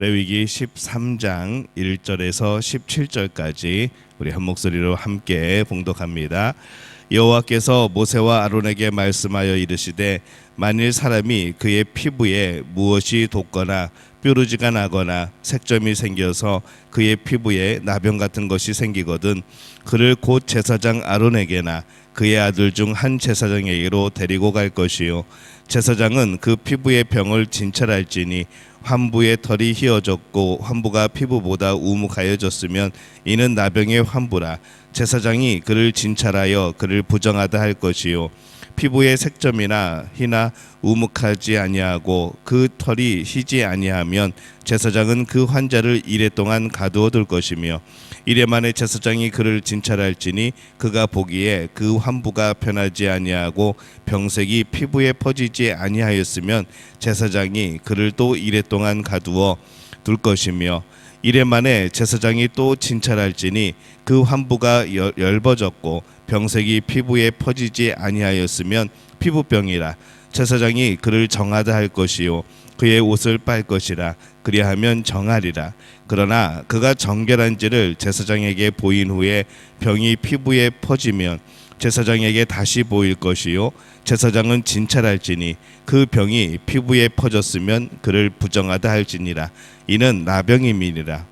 레위기 13장 1절에서 17절까지 우리 한 목소리로 함께 봉독합니다. 여호와께서 모세와 아론에게 말씀하여 이르시되 만일 사람이 그의 피부에 무엇이 돋거나 뾰루지가 나거나 색점이 생겨서 그의 피부에 나병 같은 것이 생기거든 그를 곧 제사장 아론에게나 그의 아들 중 한 제사장에게로 데리고 갈 것이요 제사장은 그 피부의 병을 진찰할지니 환부의 털이 휘어졌고 환부가 피부보다 우묵하여졌으면 이는 나병의 환부라. 제사장이 그를 진찰하여 그를 부정하다 할 것이요 피부의 색점이나 희나 우묵하지 아니하고 그 털이 희지 아니하면 제사장은 그 환자를 이레 동안 가두어 둘 것이며 이레 만에 제사장이 그를 진찰할지니 그가 보기에 그 환부가 변하지 아니하고 병색이 피부에 퍼지지 아니하였으면 제사장이 그를 또 이레 동안 가두어 둘 것이며 이레 만에 제사장이 또 진찰할지니 그 환부가 엷어졌고 병색이 피부에 퍼지지 아니하였으면 피부병이라. 제사장이 그를 정하다 할 것이요 그의 옷을 빨 것이라. 그리하면 정하리라. 그러나 그가 정결한지를 제사장에게 보인 후에 병이 피부에 퍼지면 제사장에게 다시 보일 것이요 제사장은 진찰할지니 그 병이 피부에 퍼졌으면 그를 부정하다 할지니라. 이는 나병임이니라.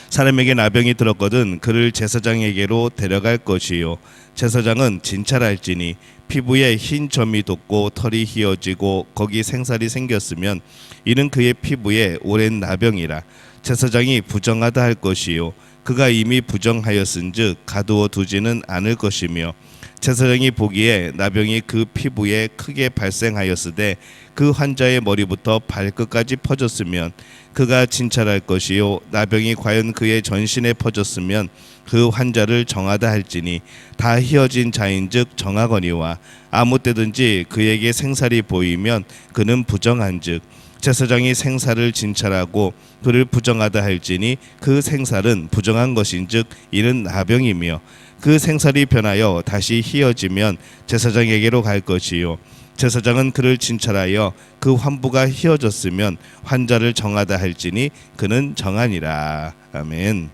사람에게 나병이 들었거든 그를 제사장에게로 데려갈 것이요 제사장은 진찰할지니 피부에 흰 점이 돋고 털이 휘어지고 거기 생살이 생겼으면 이는 그의 피부에 오랜 나병이라. 제사장이 부정하다 할 것이요 그가 이미 부정하였은즉 가두어 두지는 않을 것이며 제사장이 보기에 나병이 그 피부에 크게 발생하였으되 그 환자의 머리부터 발끝까지 퍼졌으면 그가 진찰할 것이요 나병이 과연 그의 전신에 퍼졌으면 그 환자를 정하다 할지니 다 휘어진 자인즉 정하거니와 아무 때든지 그에게 생살이 보이면 그는 부정한즉 제사장이 생살을 진찰하고 그를 부정하다 할지니 그 생살은 부정한 것인즉 이는 나병이며 그 생살이 변하여 다시 휘어지면 제사장에게로 갈 것이요 제사장은 그를 진찰하여 그 환부가 휘어졌으면 환자를 정하다 할지니 그는 정하니라. 아멘.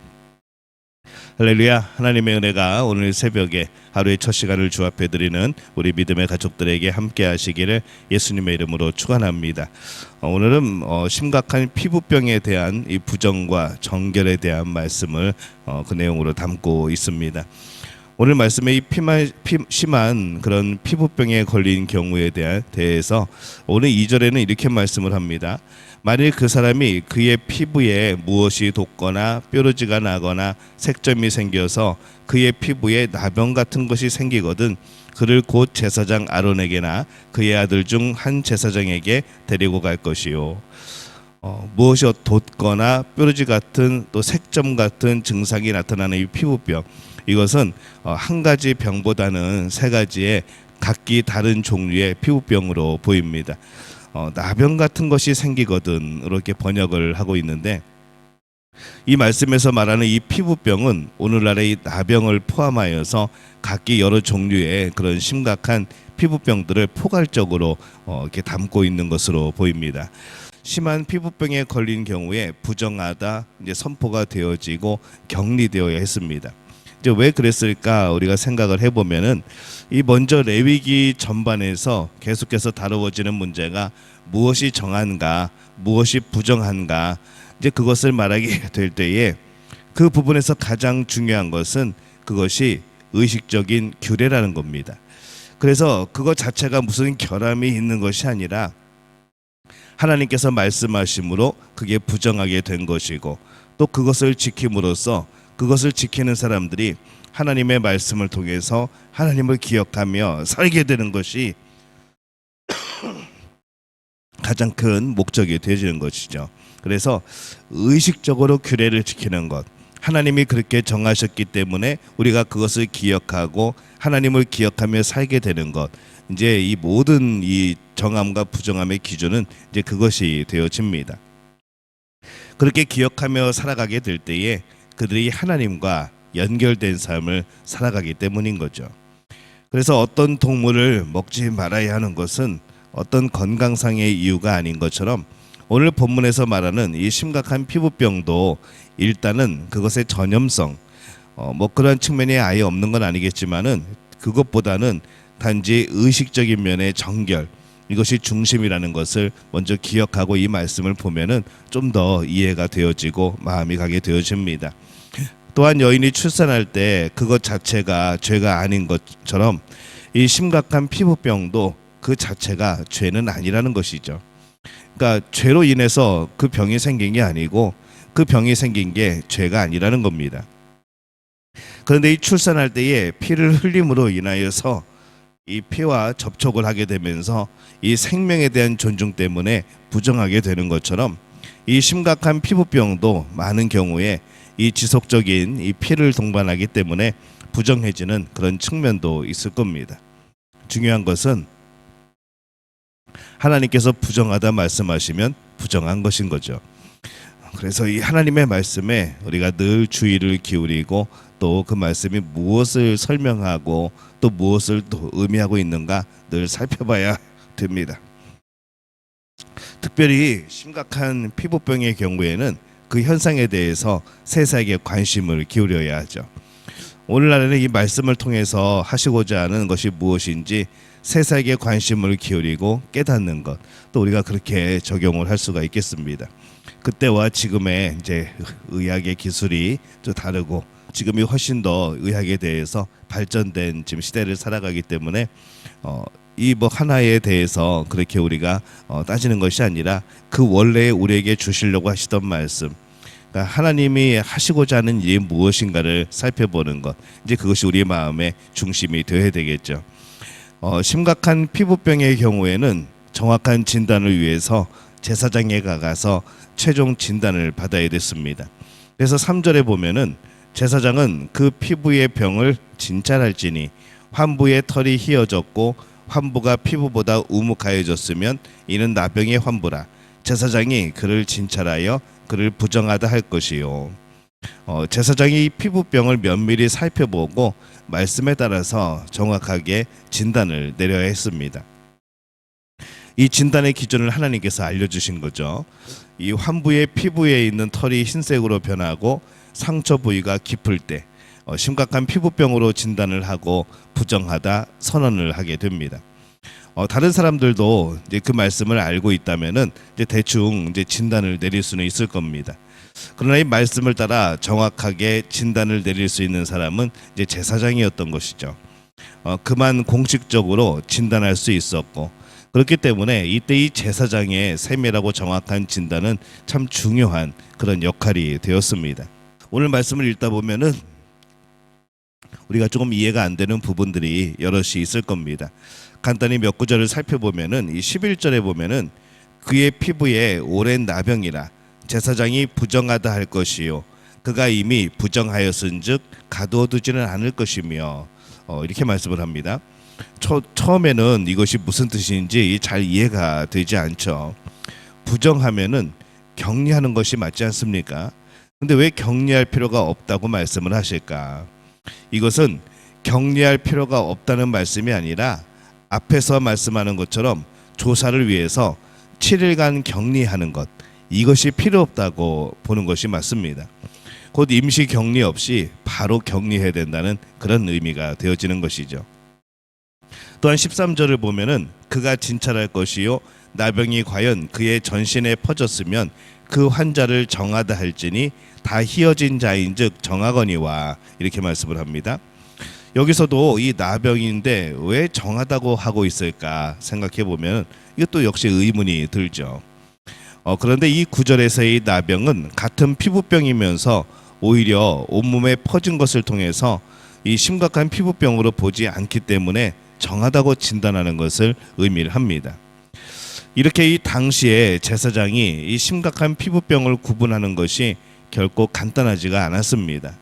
할렐루야. 하나님의 은혜가 오늘 새벽에 하루의 첫 시간을 주 앞에 드리는 우리 믿음의 가족들에게 함께 하시기를 예수님의 이름으로 축원합니다. 오늘은 심각한 피부병에 대한 이 부정과 정결에 대한 말씀을 그 내용으로 담고 있습니다. 오늘 말씀에 이 심한 그런 피부병에 걸린 경우에 대해서 오늘 2절에는 이렇게 말씀을 합니다. 만일 그 사람이 그의 피부에 무엇이 돋거나 뾰루지가 나거나 색점이 생겨서 그의 피부에 나병 같은 것이 생기거든 그를 곧 제사장 아론에게나 그의 아들 중 한 제사장에게 데리고 갈 것이요 무엇이 돋거나 뾰루지 같은 또 색점 같은 증상이 나타나는 이 피부병 이것은 한 가지 병보다는 세 가지의 각기 다른 종류의 피부병으로 보입니다. 나병 같은 것이 생기거든 이렇게 번역을 하고 있는데 이 말씀에서 말하는 이 피부병은 오늘날의 이 나병을 포함하여서 각기 여러 종류의 그런 심각한 피부병들을 포괄적으로 이렇게 담고 있는 것으로 보입니다. 심한 피부병에 걸린 경우에 부정하다 이제 선포가 되어지고 격리되어야 했습니다. 이제 왜 그랬을까 우리가 생각을 해보면은 이 먼저 레위기 전반에서 계속해서 다루어지는 문제가 무엇이 정한가 무엇이 부정한가 이제 그것을 말하게 될 때에 그 부분에서 가장 중요한 것은 그것이 의식적인 규례라는 겁니다. 그래서 그것 자체가 무슨 결함이 있는 것이 아니라 하나님께서 말씀하심으로 그게 부정하게 된 것이고 또 그것을 지킴으로써 그것을 지키는 사람들이 하나님의 말씀을 통해서 하나님을 기억하며 살게 되는 것이 가장 큰 목적이 되어지는 것이죠. 그래서 의식적으로 규례를 지키는 것 하나님이 그렇게 정하셨기 때문에 우리가 그것을 기억하고 하나님을 기억하며 살게 되는 것 이제 이 모든 이 정함과 부정함의 기준은 이제 그것이 되어집니다. 그렇게 기억하며 살아가게 될 때에 그들이 하나님과 연결된 삶을 살아가기 때문인 거죠. 그래서 어떤 동물을 먹지 말아야 하는 것은 어떤 건강상의 이유가 아닌 것처럼 오늘 본문에서 말하는 이 심각한 피부병도 일단은 그것의 전염성, 뭐 그런 측면이 아예 없는 건 아니겠지만은 그것보다는 단지 의식적인 면의 정결, 이것이 중심이라는 것을 먼저 기억하고 이 말씀을 보면은 좀 더 이해가 되어지고 마음이 가게 되어집니다. 또한 여인이 출산할 때 그것 자체가 죄가 아닌 것처럼 이 심각한 피부병도 그 자체가 죄는 아니라는 것이죠. 그러니까 죄로 인해서 그 병이 생긴 게 아니고 그 병이 생긴 게 죄가 아니라는 겁니다. 그런데 이 출산할 때에 피를 흘림으로 인하여서 이 피와 접촉을 하게 되면서 이 생명에 대한 존중 때문에 부정하게 되는 것처럼 이 심각한 피부병도 많은 경우에 이 지속적인 이 피를 동반하기 때문에 부정해지는 그런 측면도 있을 겁니다. 중요한 것은 하나님께서 부정하다 말씀하시면 부정한 것인 거죠. 그래서 이 하나님의 말씀에 우리가 늘 주의를 기울이고 또 그 말씀이 무엇을 설명하고 또 무엇을 또 의미하고 있는가 늘 살펴봐야 됩니다. 특별히 심각한 피부병의 경우에는 그 현상에 대해서 세세하게 관심을 기울여야 하죠. 오늘날에는 이 말씀을 통해서 하시고자 하는 것이 무엇인지 세세하게 관심을 기울이고 깨닫는 것, 또 우리가 그렇게 적용을 할 수가 있겠습니다. 그때와 지금의 이제 의학의 기술이 좀 다르고 지금이 훨씬 더 의학에 대해서 발전된 지금 시대를 살아가기 때문에 이 뭐 하나에 대해서 그렇게 우리가 따지는 것이 아니라 그 원래 우리에게 주시려고 하시던 말씀, 그러니까 하나님이 하시고자 하는 일이 무엇인가를 살펴보는 것, 이제 그것이 우리의 마음의 중심이 되어야 되겠죠. 심각한 피부병의 경우에는 정확한 진단을 위해서 제사장에 가서 최종 진단을 받아야 됐습니다. 그래서 3절에 보면은 제사장은 그 피부의 병을 진찰할지니 환부의 털이 휘어졌고 환부가 피부보다 우묵하여졌으면 이는 나병의 환부라. 제사장이 그를 진찰하여 그를 부정하다 할 것이요. 제사장이 피부병을 면밀히 살펴보고 말씀에 따라서 정확하게 진단을 내려야 했습니다. 이 진단의 기준을 하나님께서 알려주신 거죠. 이 환부의 피부에 있는 털이 흰색으로 변하고 상처 부위가 깊을 때 심각한 피부병으로 진단을 하고 부정하다 선언을 하게 됩니다. 다른 사람들도 이제 그 말씀을 알고 있다면은 이제 대충 이제 진단을 내릴 수는 있을 겁니다. 그러나 이 말씀을 따라 정확하게 진단을 내릴 수 있는 사람은 이제 제사장이었던 것이죠. 그만 공식적으로 진단할 수 있었고, 그렇기 때문에 이때 이 제사장의 세밀하고 정확한 진단은 참 중요한 그런 역할이 되었습니다. 오늘 말씀을 읽다 보면은 우리가 조금 이해가 안 되는 부분들이 여럿이 있을 겁니다. 간단히 몇 구절을 살펴보면은 이 11절에 보면은 그의 피부에 오랜 나병이라 제사장이 부정하다 할 것이요 그가 이미 부정하였은즉 가두어두지는 않을 것이며 이렇게 말씀을 합니다. 처음에는 이것이 무슨 뜻인지 잘 이해가 되지 않죠. 부정하면은 격리하는 것이 맞지 않습니까? 근데 왜 격리할 필요가 없다고 말씀을 하실까? 이것은 격리할 필요가 없다는 말씀이 아니라 앞에서 말씀하는 것처럼 조사를 위해서 7일간 격리하는 것, 이것이 필요 없다고 보는 것이 맞습니다. 곧 임시 격리 없이 바로 격리해야 된다는 그런 의미가 되어지는 것이죠. 또한 13절을 보면은 그가 진찰할 것이요 나병이 과연 그의 전신에 퍼졌으면 그 환자를 정하다 할지니 다 희어진 자인즉 정하거니와 이렇게 말씀을 합니다. 여기서도 이 나병인데 왜 정하다고 하고 있을까 생각해 보면 이것도 역시 의문이 들죠. 그런데 이 구절에서의 나병은 같은 피부병이면서 오히려 온몸에 퍼진 것을 통해서 이 심각한 피부병으로 보지 않기 때문에 정하다고 진단하는 것을 의미를 합니다. 이렇게 이 당시에 제사장이 이 심각한 피부병을 구분하는 것이 결코 간단하지가 않았습니다.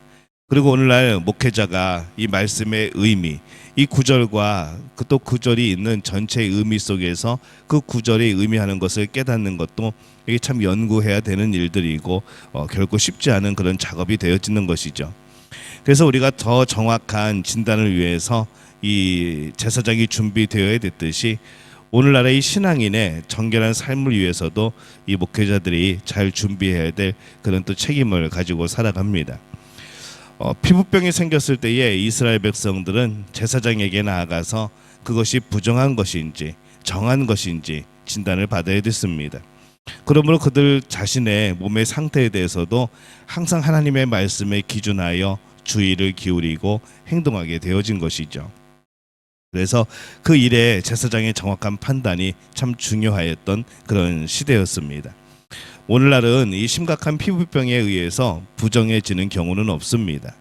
그리고 오늘날 목회자가 이 말씀의 의미, 이 구절과 또 구절이 있는 전체의 의미 속에서 그 구절이 의미하는 것을 깨닫는 것도 이게 참 연구해야 되는 일들이고 결코 쉽지 않은 그런 작업이 되어지는 것이죠. 그래서 우리가 더 정확한 진단을 위해서 이 제사장이 준비되어야 됐듯이 오늘날의 이 신앙인의 정결한 삶을 위해서도 이 목회자들이 잘 준비해야 될 그런 또 책임을 가지고 살아갑니다. 피부병이 생겼을 때에 이스라엘 백성들은 제사장에게 나아가서 그것이 부정한 것인지 정한 것인지 진단을 받아야 됐습니다. 그러므로 그들 자신의 몸의 상태에 대해서도 항상 하나님의 말씀에 기준하여 주의를 기울이고 행동하게 되어진 것이죠. 그래서 그 일에 제사장의 정확한 판단이 참 중요하였던 그런 시대였습니다. 오늘날은 이 심각한 피부병에 의해서 부정해지는 경우는 없습니다.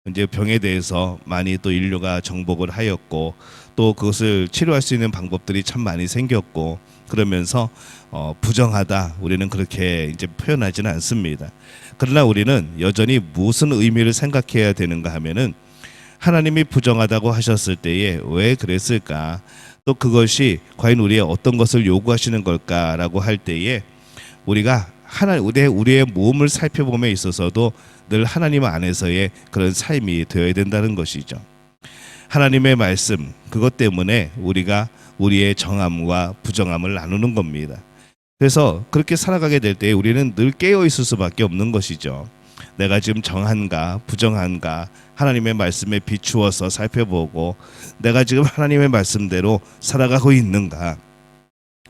이제 병에 대해서 많이 또 인류가 정복을 하였고 또 그것을 치료할 수 있는 방법들이 참 많이 생겼고 그러면서 부정하다 우리는 그렇게 이제 표현하지는 않습니다. 그러나 우리는 여전히 무슨 의미를 생각해야 되는가 하면은 하나님이 부정하다고 하셨을 때에 왜 그랬을까? 또 그것이 과연 우리의 어떤 것을 요구하시는 걸까라고 할 때에 우리가 우리의 몸을 살펴봄에 있어서도 늘 하나님 안에서의 그런 삶이 되어야 된다는 것이죠. 하나님의 말씀 그것 때문에 우리가 우리의 정함과 부정함을 나누는 겁니다. 그래서 그렇게 살아가게 될 때 우리는 늘 깨어 있을 수밖에 없는 것이죠. 내가 지금 정한가 부정한가 하나님의 말씀에 비추어서 살펴보고 내가 지금 하나님의 말씀대로 살아가고 있는가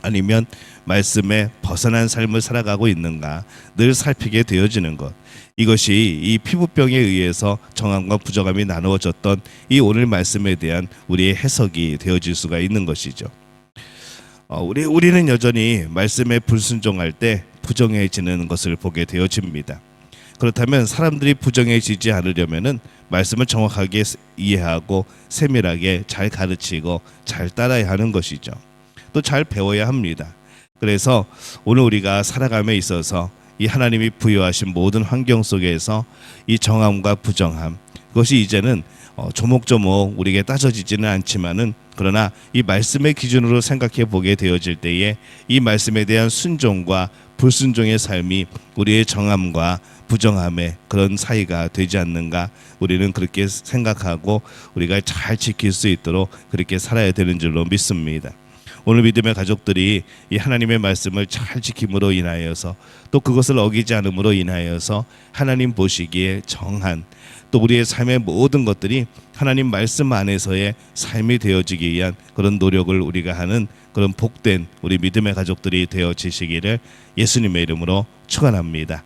아니면 말씀에 벗어난 삶을 살아가고 있는가 늘 살피게 되어지는 것. 이것이 이 피부병에 의해서 정함과 부정함이 나누어졌던 이 오늘 말씀에 대한 우리의 해석이 되어질 수가 있는 것이죠. 우리는 여전히 말씀에 불순종할 때 부정해지는 것을 보게 되어집니다. 그렇다면 사람들이 부정해지지 않으려면은 말씀을 정확하게 이해하고 세밀하게 잘 가르치고 잘 따라야 하는 것이죠. 또 잘 배워야 합니다. 그래서 오늘 우리가 살아감에 있어서 이 하나님이 부여하신 모든 환경 속에서 이 정함과 부정함 그것이 이제는 조목조목 우리에게 따져지지는 않지만은 그러나 이 말씀의 기준으로 생각해 보게 되어질 때에 이 말씀에 대한 순종과 불순종의 삶이 우리의 정함과 부정함의 그런 사이가 되지 않는가 우리는 그렇게 생각하고 우리가 잘 지킬 수 있도록 그렇게 살아야 되는 줄로 믿습니다. 오늘 믿음의 가족들이 이 하나님의 말씀을 잘 지킴으로 인하여서 또 그것을 어기지 않음으로 인하여서 하나님 보시기에 정한 또 우리의 삶의 모든 것들이 하나님 말씀 안에서의 삶이 되어지기 위한 그런 노력을 우리가 하는 그런 복된 우리 믿음의 가족들이 되어지시기를 예수님의 이름으로 축원합니다.